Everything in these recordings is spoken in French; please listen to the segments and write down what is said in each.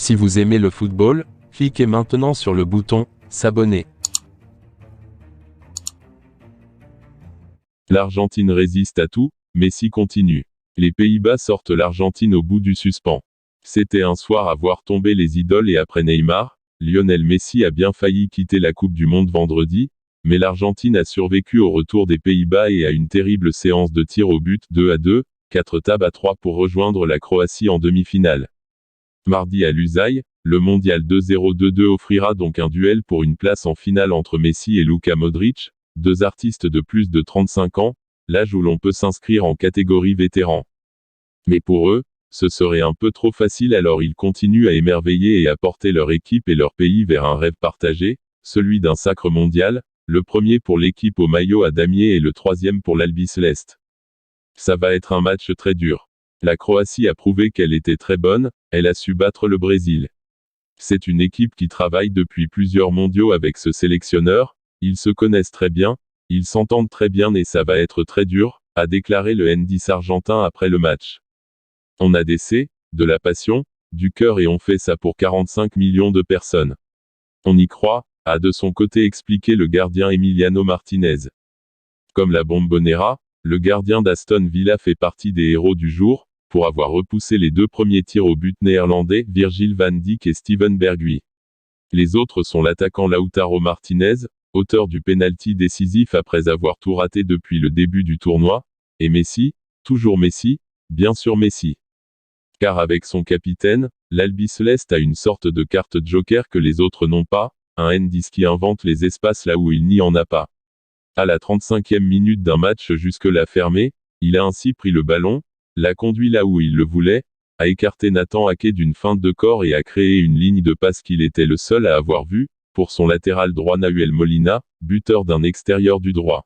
Si vous aimez le football, cliquez maintenant sur le bouton « S'abonner ». L'Argentine résiste à tout, Messi continue. Les Pays-Bas sortent l'Argentine au bout du suspens. C'était un soir à voir tomber les idoles et après Neymar, Lionel Messi a bien failli quitter la Coupe du Monde vendredi, mais l'Argentine a survécu au retour des Pays-Bas et à une terrible séance de tirs au but 2-2, 4 tables à 3 pour rejoindre la Croatie en demi-finale. Mardi à Lusail, le mondial 2-0-2-2 offrira donc un duel pour une place en finale entre Messi et Luka Modric, deux artistes de plus de 35 ans, l'âge où l'on peut s'inscrire en catégorie vétéran. Mais pour eux, ce serait un peu trop facile, alors ils continuent à émerveiller et à porter leur équipe et leur pays vers un rêve partagé, celui d'un sacre mondial, le premier pour l'équipe au maillot à damier et le troisième pour l'Albiceleste. Ça va être un match très dur. La Croatie a prouvé qu'elle était très bonne, elle a su battre le Brésil. C'est une équipe qui travaille depuis plusieurs mondiaux avec ce sélectionneur, ils se connaissent très bien, ils s'entendent très bien et ça va être très dur, a déclaré le N10 argentin après le match. On a de la passion, du cœur et on fait ça pour 45 millions de personnes. On y croit, a de son côté expliqué le gardien Emiliano Martinez. Comme la Bombonera, le gardien d'Aston Villa fait partie des héros du jour, pour avoir repoussé les deux premiers tirs au but néerlandais, Virgil van Dijk et Steven Bergwijn. Les autres sont l'attaquant Lautaro Martinez, auteur du pénalty décisif après avoir tout raté depuis le début du tournoi, et Messi, toujours Messi, bien sûr Messi. Car avec son capitaine, l'Albiceleste a une sorte de carte joker que les autres n'ont pas, un N10 qui invente les espaces là où il n'y en a pas. À la 35e minute d'un match jusque-là fermé, il a ainsi pris le ballon, l'a conduit là où il le voulait, a écarté Nathan Ake d'une feinte de corps et a créé une ligne de passe qu'il était le seul à avoir vue, pour son latéral droit Nahuel Molina, buteur d'un extérieur du droit.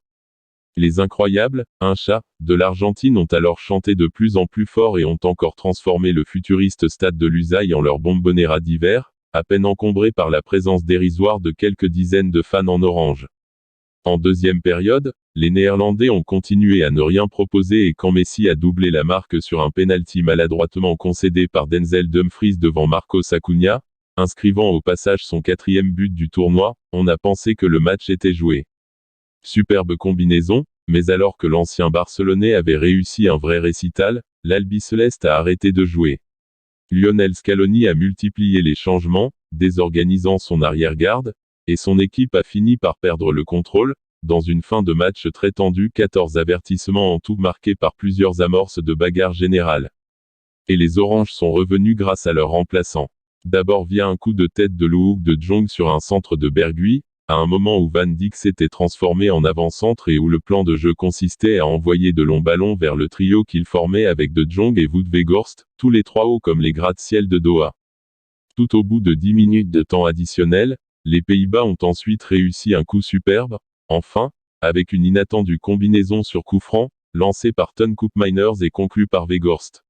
Les incroyables, un chat, de l'Argentine ont alors chanté de plus en plus fort et ont encore transformé le futuriste stade de Lusail en leur Bombonera d'hiver, à peine encombré par la présence dérisoire de quelques dizaines de fans en orange. En deuxième période, les Néerlandais ont continué à ne rien proposer et quand Messi a doublé la marque sur un pénalty maladroitement concédé par Denzel Dumfries devant Marcos Acuna, inscrivant au passage son 4e but du tournoi, on a pensé que le match était joué. Superbe combinaison, mais alors que l'ancien Barcelonais avait réussi un vrai récital, l'Albiceleste a arrêté de jouer. Lionel Scaloni a multiplié les changements, désorganisant son arrière-garde, et son équipe a fini par perdre le contrôle, dans une fin de match très tendue, 14 avertissements en tout marqués par plusieurs amorces de bagarre générale. Et les Oranges sont revenus grâce à leur remplaçant. D'abord via un coup de tête de Luuk de Jong sur un centre de Bergwijn, à un moment où Van Dijk s'était transformé en avant-centre et où le plan de jeu consistait à envoyer de longs ballons vers le trio qu'il formait avec de Jong et Wout Weghorst, tous les trois hauts comme les gratte-ciel de Doha. Tout au bout de 10 minutes de temps additionnel, les Pays-Bas ont ensuite réussi un coup superbe, enfin, avec une inattendue combinaison sur coup franc, lancée par Ton Koopmeiners et conclue par Weghorst.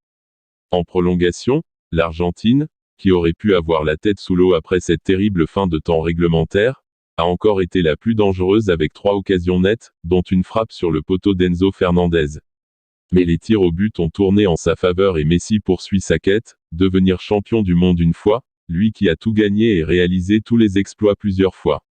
En prolongation, l'Argentine, qui aurait pu avoir la tête sous l'eau après cette terrible fin de temps réglementaire, a encore été la plus dangereuse avec 3 occasions nettes, dont une frappe sur le poteau d'Enzo Fernandez. Mais les tirs au but ont tourné en sa faveur et Messi poursuit sa quête, devenir champion du monde une fois, lui qui a tout gagné et réalisé tous les exploits plusieurs fois.